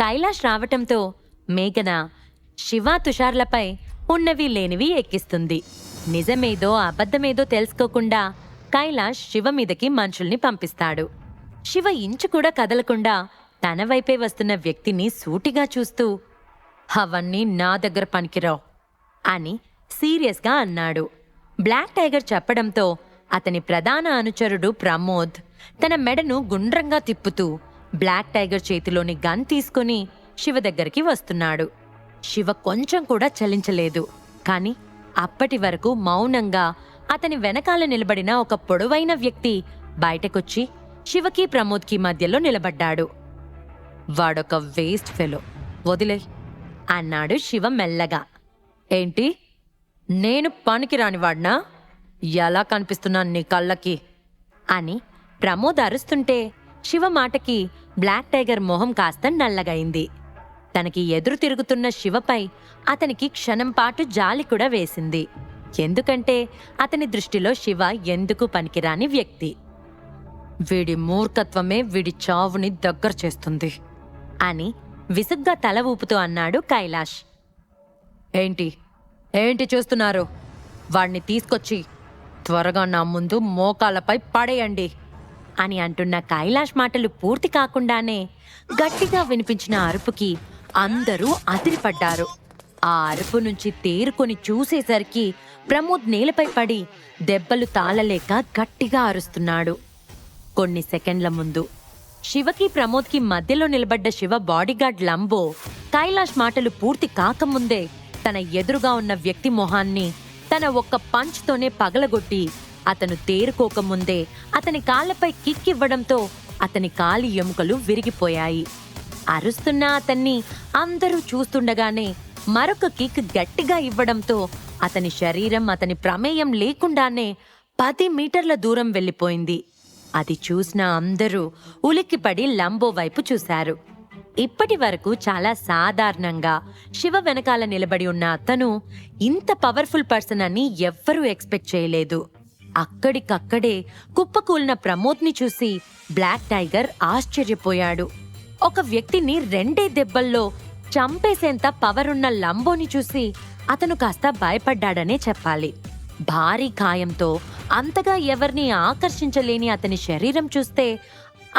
కైలాష్ రావటంతో మేఘన శివ తుషార్లపై ఉన్నవి లేనివి ఎక్కిస్తుంది. నిజమేదో అబద్ధమేదో తెలుసుకోకుండా కైలాష్ శివ మీదకి మనుషుల్ని పంపిస్తాడు. శివ ఇంచు కూడా కదలకుండా తన వైపే వస్తున్న వ్యక్తిని సూటిగా చూస్తూ, అవన్నీ నా దగ్గర పనికిరావు అని సీరియస్గా అన్నాడు. బ్లాక్ టైగర్ చెప్పడంతో అతని ప్రధాన అనుచరుడు ప్రమోద్ తన మెడను గుండ్రంగా తిప్పుతూ బ్లాక్ టైగర్ చేతిలోని గన్ తీసుకుని శివ దగ్గరికి వస్తున్నాడు. శివ కొంచెం కూడా చలించలేదు. కాని అప్పటి వరకు మౌనంగా అతని వెనకాల నిలబడిన ఒక పొడవైన వ్యక్తి బయటకొచ్చి శివకి ప్రమోద్కి మధ్యలో నిలబడ్డాడు. వాడొక వేస్ట్ ఫెలో, వదిలే అన్నాడు శివ మెల్లగా. ఏంటి, నేను పనికిరానివాడ్నా? ఎలా కనిపిస్తున్నాను నీ కళ్ళకి అని ప్రమోద్ అరుస్తుంటే శివ మాటకి బ్లాక్ టైగర్ మొహం కాస్త నల్లగైంది. తనకి ఎదురు తిరుగుతున్న శివపై అతనికి క్షణం పాటు జాలి కూడా వేసింది. ఎందుకంటే అతని దృష్టిలో శివ ఎందుకు పనికిరాని వ్యక్తి. వీడి మూర్ఖత్వమే వీడి చావుని దగ్గర చేస్తుంది అని విసుగ్గా తల ఊపుతూ అన్నాడు కైలాష్. ఏంటి ఏంటి చూస్తున్నారు? వాణ్ణి తీసుకొచ్చి త్వరగా నా ముందు మోకాళ్ళపై పడేయండి అని అంటున్న కైలాష్ మాటలు పూర్తి కాకుండానే గట్టిగా వినిపించిన అరుపుకి అందరూ అదిరిపడ్డారు. ఆ అరుపు నుంచి తేరుకొని చూసేసరికి ప్రమోద్ నేలపై పడి దెబ్బలు తాళలేక గట్టిగా అరుస్తున్నాడు. కొన్ని సెకండ్ల ముందు శివకి ప్రమోద్కి మధ్యలో నిలబడ్డ శివ బాడీగార్డ్ లంబో కైలాష్ మాటలు పూర్తి కాకముందే తన ఎదురుగా ఉన్న వ్యక్తి మొహాన్ని తన ఒక్క పంచ్తోనే పగలగొట్టి అతను తేరుకోకముందే అతని కాళ్లపై కిక్ ఇవ్వడంతో అతని కాలి ఎముకలు విరిగిపోయాయి. అరుస్తున్న అతన్ని అందరూ చూస్తుండగానే మరొక కిక్ గట్టిగా ఇవ్వడంతో అతని శరీరం అతని ప్రమేయం లేకుండానే 10 మీటర్ల దూరం వెళ్ళిపోయింది. అది చూసిన అందరూ ఉలిక్కిపడి లంబో వైపు చూశారు. ఇప్పటి వరకు చాలా సాధారణంగా శివ వెనకాల నిలబడి ఉన్న అతను ఇంత పవర్ఫుల్ పర్సన్ అని ఎవ్వరూ ఎక్స్పెక్ట్ చేయలేదు. అక్కడికక్కడే కుప్పకూలిన ప్రమోద్ని చూసి బ్లాక్ టైగర్ ఆశ్చర్యపోయాడు. ఒక వ్యక్తిని 2 దెబ్బల్లో చంపేసేంత పవర్ ఉన్న లంబోని చూసి అతను కాస్త భయపడ్డాడనే చెప్పాలి. భారీ గాయంతో అంతగా ఎవరిని ఆకర్షించలేని అతని శరీరం చూస్తే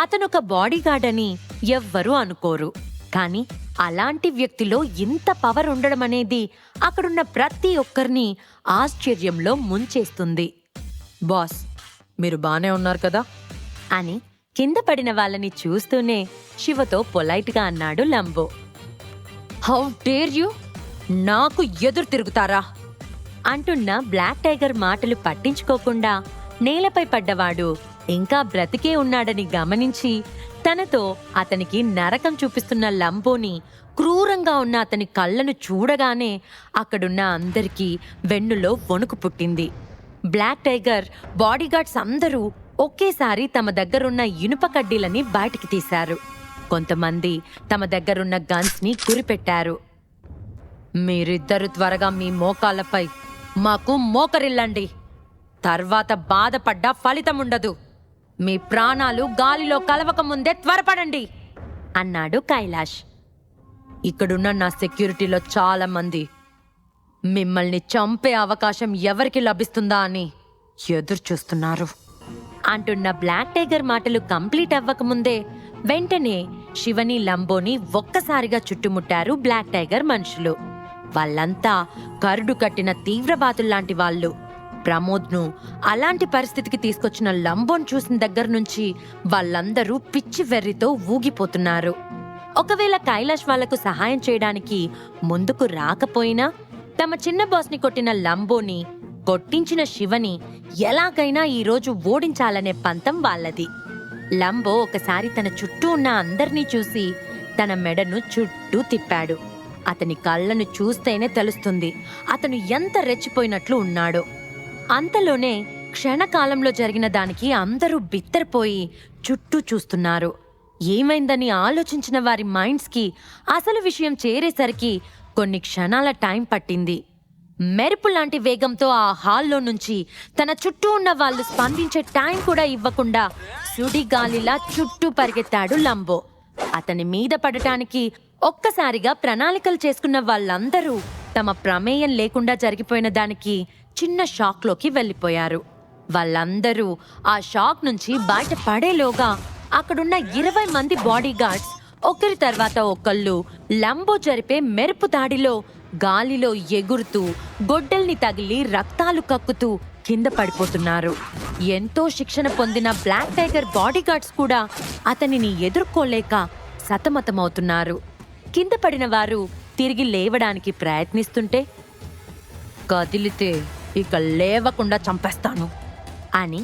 అతనొక బాడీగార్డ్ అని ఎవ్వరూ అనుకోరు. కానీ అలాంటి వ్యక్తిలో ఇంత పవర్ ఉండడం అనేది అక్కడున్న ప్రతి ఒక్కరిని ఆశ్చర్యంలో ముంచేస్తుంది. బాస్, మీరు బానే ఉన్నారు కదా అని కింద పడిన వాళ్ళని చూస్తూనే శివతో పొలైట్గా అన్నాడు లంబో. హౌ డేర్ యూ, నాకు ఎదురు తిరుగుతారా అంటున్న బ్లాక్ టైగర్ మాటలు పట్టించుకోకుండా నేలపై పడ్డవాడు ఇంకా బ్రతికే ఉన్నాడని గమనించి తనతో అతనికి నరకం చూపిస్తున్న లంబోని క్రూరంగా ఉన్న అతని కళ్ళను చూడగానే అక్కడున్న అందరికీ వెన్నులో వణుకు పుట్టింది. బ్లాక్ టైగర్ బాడీగార్డ్స్ అందరూ ఒకేసారి తమ దగ్గరున్న ఇనుప కడ్డీలని బయటికి తీశారు. కొంతమంది తమ దగ్గరున్న గన్స్ని గురిపెట్టారు. మీరిద్దరు త్వరగా మీ మోకాళ్ళపై మాకు మోకరిల్లండి, తర్వాత బాధపడ్డా ఫలితముండదు. మీ ప్రాణాలు గాలిలో కలవక ముందే త్వరపడండి అన్నాడు కైలాష్. ఇక్కడున్న నా సెక్యూరిటీలో చాలా మంది మిమ్మల్ని చంపే అవకాశం ఎవరికి లభిస్తుందా అని ఎదురు చూస్తున్నారు అంటున్న బ్లాక్ టైగర్ మాటలు కంప్లీట్ అవ్వకముందే వెంటనే శివని లంబోని ఒక్కసారిగా చుట్టుముట్టారు బ్లాక్ టైగర్ మనుషులు. వాళ్ళంతా కరుడు కట్టిన తీవ్రవాదుల్లాంటి వాళ్ళు. ప్రమోద్ను అలాంటి పరిస్థితికి తీసుకొచ్చిన లంబోన్ చూసిన దగ్గర నుంచి వాళ్ళందరూ పిచ్చి వెర్రితో ఊగిపోతున్నారు. ఒకవేళ కైలాష్ వాళ్లకు సహాయం చేయడానికి ముందుకు రాకపోయినా తమ చిన్న బాస్ని కొట్టిన లంబోని కొట్టించిన శివని ఎలాగైనా ఈరోజు ఓడించాలనే పంతం వాళ్ళది. లంబో ఒకసారి తన చుట్టూ ఉన్న అందర్నీ చూసి తన మెడను చుట్టూ తిప్పాడు. అతని కళ్ళను చూస్తేనే తెలుస్తుంది అతను ఎంత రెచ్చిపోయినట్లు ఉన్నాడో. అంతలోనే క్షణకాలంలో జరిగిన దానికి అందరూ బిత్తరపోయి చుట్టూ చూస్తున్నారు. ఏమైందని ఆలోచించిన వారి మైండ్స్కి అసలు విషయం చేరేసరికి కొన్ని క్షణాల టైం పట్టింది. మెరుపు లాంటి వేగంతో ఆ హాల్లో నుంచి తన చుట్టూ ఉన్న వాళ్ళు స్పందించే టైం కూడా ఇవ్వకుండా సుడిగాలిలా చుట్టూ పరిగెత్తాడు లంబో. అతని మీద పడటానికి ఒక్కసారిగా ప్రణాళికలు చేసుకున్న వాళ్ళందరూ తమ ప్రమేయం లేకుండా జరిగిపోయిన దానికి చిన్న షాక్లోకి వెళ్ళిపోయారు. వాళ్ళందరూ ఆ షాక్ నుంచి బయట పడేలోగా అక్కడున్న 20 మంది బాడీగార్డ్స్ ఒకరి తర్వాత ఒకళ్ళు లంబో జరిపే మెరుపు దాడిలో గాలిలో ఎగురుతూ గొడ్డల్ని తగిలి రక్తాలు కక్కుతూ కింద పడిపోతున్నారు. ఎంతో శిక్షణ పొందిన బ్లాక్ టైగర్ బాడీగార్డ్స్ కూడా అతనిని ఎదుర్కోలేక సతమతమవుతున్నారు. కింద పడిన వారు తిరిగి లేవడానికి ప్రయత్నిస్తుంటే, కదిలితే ఇక లేవకుండా చంపేస్తాను అని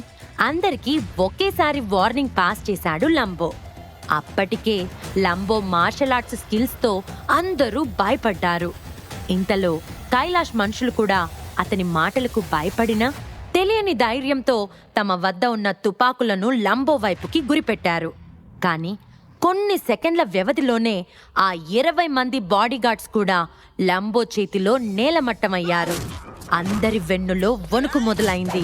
అందరికీ ఒకేసారి వార్నింగ్ పాస్ చేశాడు లంబో. అప్పటికే లంబో మార్షల్ ఆర్ట్స్ స్కిల్స్తో అందరూ భయపడ్డారు. ఇంతలో కైలాష్ మనుషులు కూడా అతని మాటలకు భయపడినా తెలియని ధైర్యంతో తమ వద్ద ఉన్న తుపాకులను లంబో వైపుకి గురిపెట్టారు. కానీ కొన్ని సెకండ్ల వ్యవధిలోనే ఆ 20 మంది బాడీగార్డ్స్ కూడా లంబో చేతిలో నేలమట్టమయ్యారు. అందరి వెన్నులో వణుకు మొదలైంది.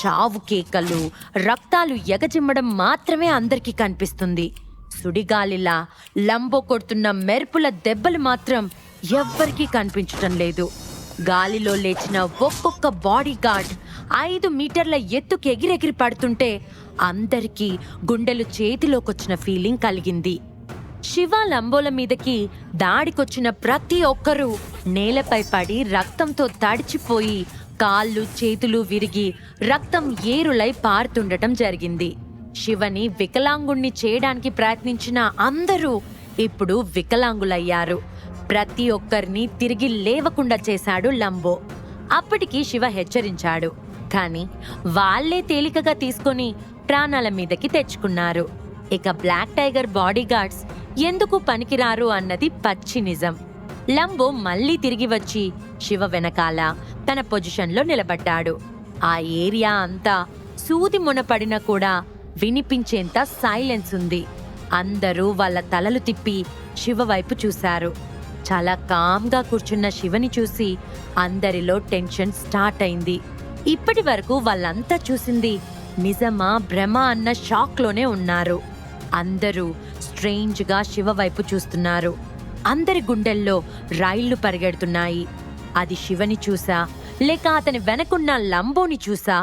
చావు కేకలు, రక్తాలు ఎగజిమ్మడం మాత్రమే అందరికీ కనిపిస్తుంది. సుడిగాలిలా లంబో కొడుతున్న మెరుపుల దెబ్బలు మాత్రం ఎవ్వరికీ కనిపించటం లేదు. గాలిలో లేచిన ఒక్కొక్క బాడీగార్డ్ 5 మీటర్ల ఎత్తుకి ఎగిరెగిరి పడుతుంటే అందరికీ గుండెలు చేతిలోకొచ్చిన ఫీలింగ్ కలిగింది. శివ లంబోల మీదకి దాడికొచ్చిన ప్రతి ఒక్కరూ నేలపై పడి రక్తంతో తడిచిపోయి కాళ్ళు చేతులు విరిగి రక్తం ఏరులై పారుతుండటం జరిగింది. శివని వికలాంగుణ్ణి చేయడానికి ప్రయత్నించిన అందరూ ఇప్పుడు వికలాంగులయ్యారు. ప్రతి ఒక్కరిని తిరిగి లేవకుండా చేశాడు లంబో. అప్పటికి శివ హెచ్చరించాడు, కానీ వాళ్లే తేలికగా తీసుకొని ప్రాణాల మీదకి తెచ్చుకున్నారు. ఇక బ్లాక్ టైగర్ బాడీగార్డ్స్ ఎందుకు పనికిరారు అన్నది పచ్చి నిజం. లంబో మళ్ళీ తిరిగి వచ్చి శివ వెనకాల తన పొజిషన్లో నిలబడ్డాడు. ఆ ఏరియా అంతా సూది మునపడినా కూడా వినిపించేంత సైలెన్స్ ఉంది. అందరూ వాళ్ళ తలలు తిప్పి శివ వైపు చూశారు. చాలా కామ్గా కూర్చున్న శివని చూసి అందరిలో టెన్షన్ స్టార్ట్ అయింది. ఇప్పటి వరకు వాళ్ళంతా చూసింది నిజమా భ్రమ అన్న షాక్లోనే ఉన్నారు. అందరూ స్ట్రేంజ్గా శివ వైపు చూస్తున్నారు. అందరి గుండెల్లో రైళ్లు పరిగెడుతున్నాయి. అది శివని చూసా లేక అతని వెనకున్న లంబోని చూసా,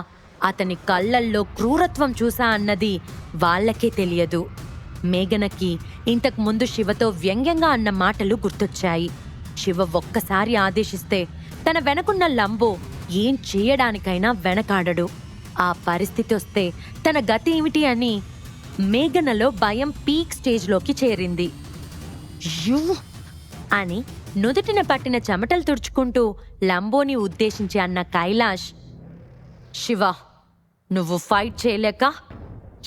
అతని కళ్ళల్లో క్రూరత్వం చూసా అన్నది వాళ్ళకే తెలియదు. మేఘనకి ఇంతకు ముందు శివతో వ్యంగ్యంగా అన్న మాటలు గుర్తొచ్చాయి. శివ ఒక్కసారి ఆదేశిస్తే తన వెనకున్న లంబో ఏం చేయడానికైనా వెనకాడడు. ఆ పరిస్థితి వస్తే తన గతి ఏమిటి అని మేఘనలో భయం పీక్ స్టేజ్లోకి చేరింది. యూ అని నుదుటిన పట్టిన చెమటలు తుడుచుకుంటూ లంబోని ఉద్దేశించి అన్న కైలాష్, శివ, నువ్వు ఫైట్ చేయలేక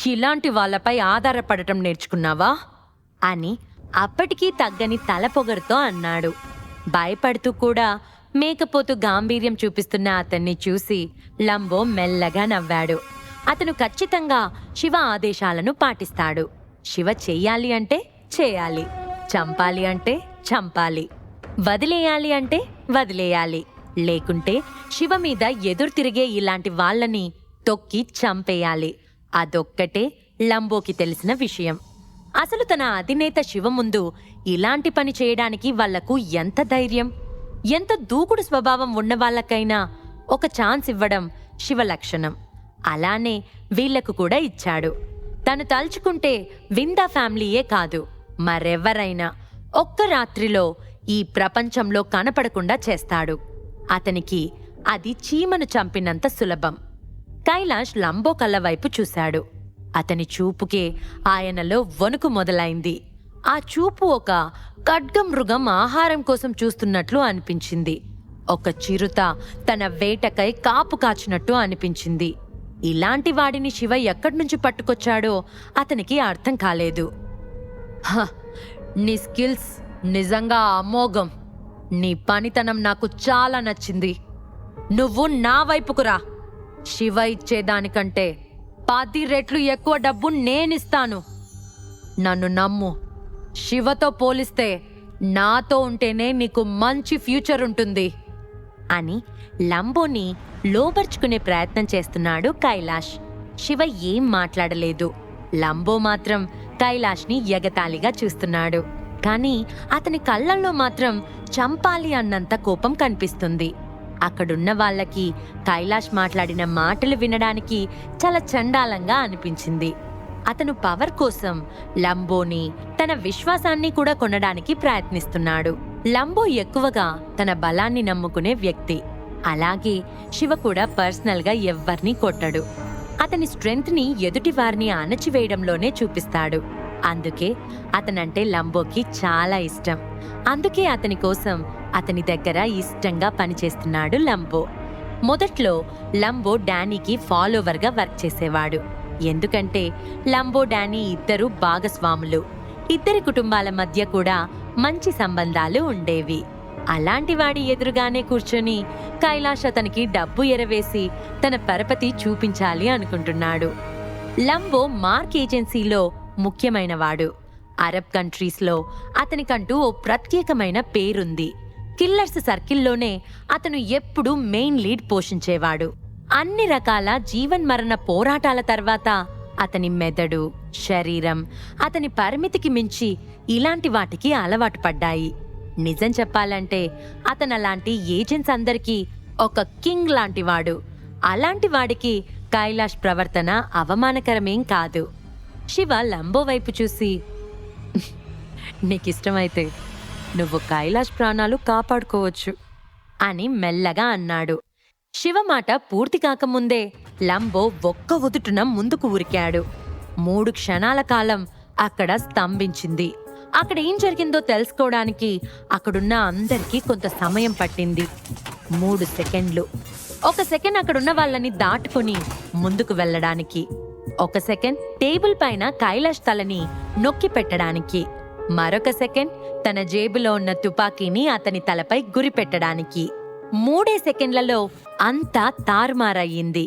ఇలాంటి వాళ్ళపై ఆధారపడటం నేర్చుకున్నావా అని అప్పటికీ తగ్గని తల పొగరుతో అన్నాడు. భయపడుతూ కూడా మేకపోతు గాంభీర్యం చూపిస్తున్న అతన్ని చూసి లంబో మెల్లగా నవ్వాడు. అతను ఖచ్చితంగా శివ ఆదేశాలను పాటిస్తాడు. శివ చెయ్యాలి అంటే చేయాలి, చంపాలి అంటే చంపాలి, వదిలేయాలి అంటే వదిలేయాలి, లేకుంటే శివ మీద ఎదురు తిరిగే ఇలాంటి వాళ్ళని తొక్కి చంపేయాలి. అదొక్కటే లంబోకి తెలిసిన విషయం. అసలు తన అధినేత శివ ముందు ఇలాంటి పని చేయడానికి వాళ్లకు ఎంత ధైర్యం, ఎంత దూకుడు స్వభావం ఉన్న వాళ్ళకైనా ఒక ఛాన్స్ ఇవ్వడం శివ లక్షణం. అలానే వీళ్లకు కూడా ఇచ్చాడు. తను తలుచుకుంటే విందా ఫ్యామిలీయే కాదు, మరెవరైనా ఒక్క రాత్రిలో ఈ ప్రపంచంలో కనపడకుండా చేస్తాడు. అతనికి అది చీమను చంపినంత సులభం. కైలాష్ లంబో కళ్ళ వైపు చూశాడు. అతని చూపుకే ఆయనలో వణుకు మొదలైంది. ఆ చూపు ఒక ఖడ్గమృగం ఆహారం కోసం చూస్తున్నట్లు అనిపించింది. ఒక చిరుత తన వేటకై కాపు కాచినట్టు అనిపించింది. ఇలాంటి వాడిని శివ ఎక్కడి నుంచి పట్టుకొచ్చాడో అతనికి అర్థం కాలేదు. నీ స్కిల్స్ నిజంగా అమోఘం. నీ పనితనం నాకు చాలా నచ్చింది. నువ్వు నా వైపుకు రా. శివ ఇచ్చేదానికంటే 10 రెట్లు ఎక్కువ డబ్బు నేనిస్తాను. నన్ను నమ్ము. శివతో పోలిస్తే నాతో ఉంటేనే నీకు మంచి ఫ్యూచర్ ఉంటుంది అని లంబోని లోబర్చుకునే ప్రయత్నం చేస్తున్నాడు కైలాష్. శివ ఏం మాట్లాడలేదు. లంబో మాత్రం కైలాష్ని ఎగతాళిగా చూస్తున్నాడు. కానీ అతని కళ్ళల్లో మాత్రం చంపాలి అన్నంత కోపం కనిపిస్తుంది. అక్కడున్న వాళ్ళకి కైలాష్ మాట్లాడిన మాటలు వినడానికి చాలా చండాలంగా అనిపించింది. అతను పవర్ కోసం లంబోని, తన విశ్వాసాన్ని కూడా కొనడానికి ప్రయత్నిస్తున్నాడు. లంబో ఎక్కువగా తన బలాన్ని నమ్ముకునే వ్యక్తి. అలాగే శివ కూడా పర్సనల్గా ఎవ్వర్నీ కొట్టడు. అతని స్ట్రెంగ్త్ని ఎదుటి వారిని అణచివేయడంలోనే చూపిస్తాడు. అందుకే అతనంటే లంబోకి చాలా ఇష్టం. అందుకే అతని కోసం అతని దగ్గర ఇష్టంగా పనిచేస్తున్నాడు లంబో. మొదట్లో లంబో డానీకి ఫాలోవర్గా వర్క్ చేసేవాడు. ఎందుకంటే లంబో డానీ ఇద్దరు భాగస్వాములు. ఇద్దరి కుటుంబాల మధ్య కూడా మంచి సంబంధాలు ఉండేవి. అలాంటి వాడి ఎదురుగానే కూర్చొని కైలాష్ అతనికి డబ్బు ఎరవేసి తన పరపతి చూపించాలి అనుకుంటున్నాడు. లంబో మార్క్ ఏజెన్సీలో ముఖ్యమైనవాడు. అరబ్ కంట్రీస్లో అతనికంటూ ఓ ప్రత్యేకమైన పేరుంది. కిల్లర్స్ సర్కిల్లోనే అతను ఎప్పుడూ మెయిన్ లీడ్ పోషించేవాడు. అన్ని రకాల జీవన్మరణ పోరాటాల తర్వాత అతని మెదడు, శరీరం అతని పరిమితికి మించి ఇలాంటి వాటికి అలవాటు పడ్డాయి. నిజం చెప్పాలంటే అతను అలాంటి ఏజెంట్స్ అందరికీ ఒక కింగ్ లాంటివాడు. అలాంటి వాడికి కైలాష్ ప్రవర్తన అవమానకరమేం కాదు. శివ లంబో వైపు చూసి, నీకిష్టమైతే నువ్వు కైలాష్ ప్రాణాలు కాపాడుకోవచ్చు అని మెల్లగా అన్నాడు. శివ మాట పూర్తి కాకముందే లంబో ఒక్క ఉదుటున ముందుకు ఉరికాడు. 3 క్షణాల కాలం అక్కడ స్తంభించింది. అక్కడ ఏం జరిగిందో తెలుసుకోవడానికి అక్కడున్న అందరికీ కొంత సమయం పట్టింది. 3 సెకండ్లు. 1 సెకండ్ అక్కడున్న వాళ్ళని దాటుకుని ముందుకు వెళ్ళడానికి, 1 సెకండ్ టేబుల్ పైన కైలాష్ తలని నొక్కి పెట్టడానికి, మరొక సెకండ్ తన జేబులో ఉన్న తుపాకీని అతని తలపై గురి పెట్టడానికి. 3 సెకండ్లలో అంతా తారుమారయ్యింది.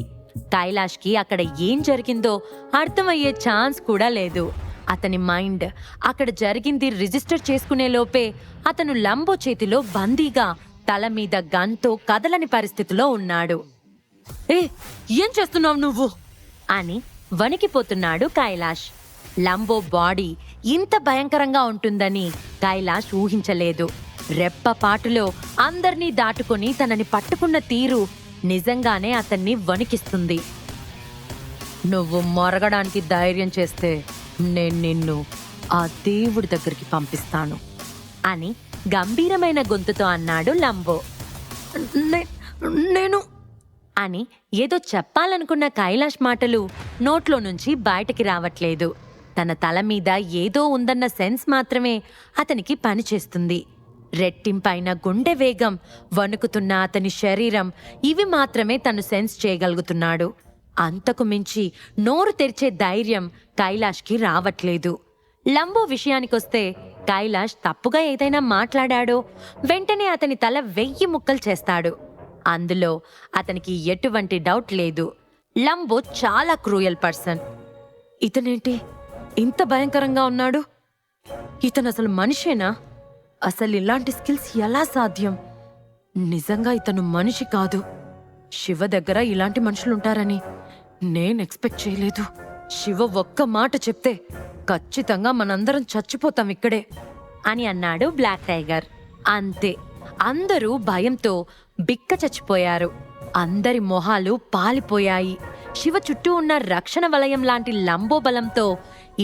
కైలాష్కి అక్కడ ఏం జరిగిందో అర్థమయ్యే ఛాన్స్ కూడా లేదు. అతని మైండ్ అక్కడ జరిగింది రిజిస్టర్ చేసుకునే లోపే అతను లంబో చేతిలో బందీగా తల మీద గన్తో కదలని పరిస్థితిలో ఉన్నాడు. ఏం చేస్తున్నావు నువ్వు అని వణికిపోతున్నాడు కైలాష్. లంబో బాడీ ఇంత భయంకరంగా ఉంటుందని కైలాష్ ఊహించలేదు. రెప్పపాటులో అందర్నీ దాటుకొని తనని పట్టుకున్న తీరు నిజంగానే అతన్ని వణికిస్తుంది. నువ్వు మొరగడానికి ధైర్యం చేస్తే నేను నిన్ను ఆ దేవుడి దగ్గరికి పంపిస్తాను అని గంభీరమైన గొంతుతో అన్నాడు లంబో. నేను అని ఏదో చెప్పాలనుకున్న కైలాష్ మాటలు నోట్లో నుంచి బయటికి రావట్లేదు. తన తల మీద ఏదో ఉందన్న సెన్స్ మాత్రమే అతనికి పనిచేస్తుంది. రెట్టింపైన గుండె వేగం, వణుకుతున్న అతని శరీరం, ఇవి మాత్రమే తను సెన్స్ చేయగలుగుతున్నాడు. అంతకు మించి నోరు తెరిచే ధైర్యం కైలాష్కి రావట్లేదు. లంబో విషయానికొస్తే కైలాష్ తప్పుగా ఏదైనా మాట్లాడాడో వెంటనే అతని తల 1000 ముక్కలు చేస్తాడు. అందులో అతనికి ఎటువంటి డౌట్ లేదు. లంబో చాలా క్రూయల్ పర్సన్. ఇతనేంటి ఇంత భయంకరంగా ఉన్నాడు? ఇతను అసలు మనిషేనా? అసలు ఇలాంటి స్కిల్స్ ఎలా సాధ్యం? నిజంగా ఇతను మనిషి కాదు. శివ దగ్గర ఇలాంటి మనుషులుంటారని నేను ఎక్స్పెక్ట్ చేయలేదు. శివ ఒక్క మాట చెప్తే ఖచ్చితంగా మనందరం చచ్చిపోతాం ఇక్కడే అని అన్నాడు బ్లాక్ టైగర్. అంతే, అందరూ భయంతో బిక్క చచ్చిపోయారు. అందరి మొహాలు పాలిపోయాయి. శివ చుట్టూ ఉన్న రక్షణ వలయం లాంటి లంబో బలంతో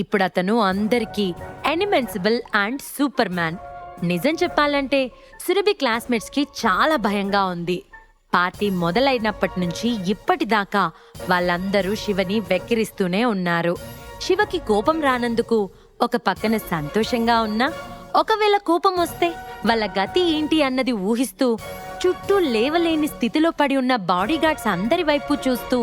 ఇప్పుడతను అందరికీ ఎనిమెన్సిబుల్ అండ్ సూపర్ మ్యాన్. నిజం చెప్పాలంటే సురభి క్లాస్మేట్స్కి చాలా భయంగా ఉంది. పార్టీ మొదలైనప్పటి నుంచి ఇప్పటిదాకా వాళ్ళందరూ శివని వెక్కిరిస్తూనే ఉన్నారు. శివకి కోపం రానందుకు ఒక పక్కన సంతోషంగా ఉన్నా, ఒకవేళ కోపం వస్తే వాళ్ళ గతి ఏంటి అన్నది ఊహిస్తూ చుట్టూ లేవలేని స్థితిలో పడి ఉన్న బాడీగార్డ్స్ అందరి వైపు చూస్తూ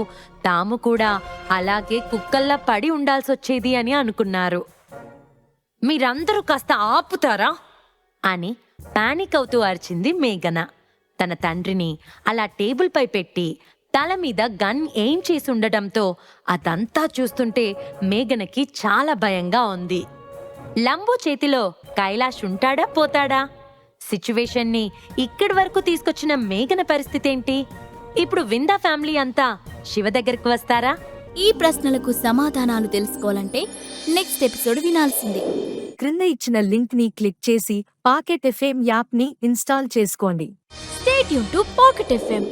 తాము కూడా అలాగే కుక్కల్లా పడి ఉండాల్సొచ్చేది అని అనుకున్నారు. మీరందరూ కాస్త ఆపుతారా అని పానిక్ అవుతూ అరిచింది మేఘన. తన తండ్రిని అలా టేబుల్ పై పెట్టి తల మీద గన్ ఎయిమ్ చేసి ఉండటంతో అదంతా చూస్తుంటే మేఘనకి చాలా భయంగా ఉంది. లంబో చేతిలో కైలాష్ ఉంటాడా పోతాడా? సిచ్యువేషన్ని ఇక్కడి వరకు తీసుకొచ్చిన మేఘన పరిస్థితి ఏంటి? ఇప్పుడు విందా ఫ్యామిలీ అంతా శివ దగ్గరికి వస్తారా? ఈ ప్రశ్నలకు సమాధానాలు తెలుసుకోవాలంటే నెక్స్ట్ ఎపిసోడ్ వినాల్సిందే. క్రింద ఇచ్చిన లింక్ ని క్లిక్ చేసి పాకెట్ ఎఫ్ఎం యాప్ ని ఇన్స్టాల్ చేసుకోండి. Stay tune to pocket FM.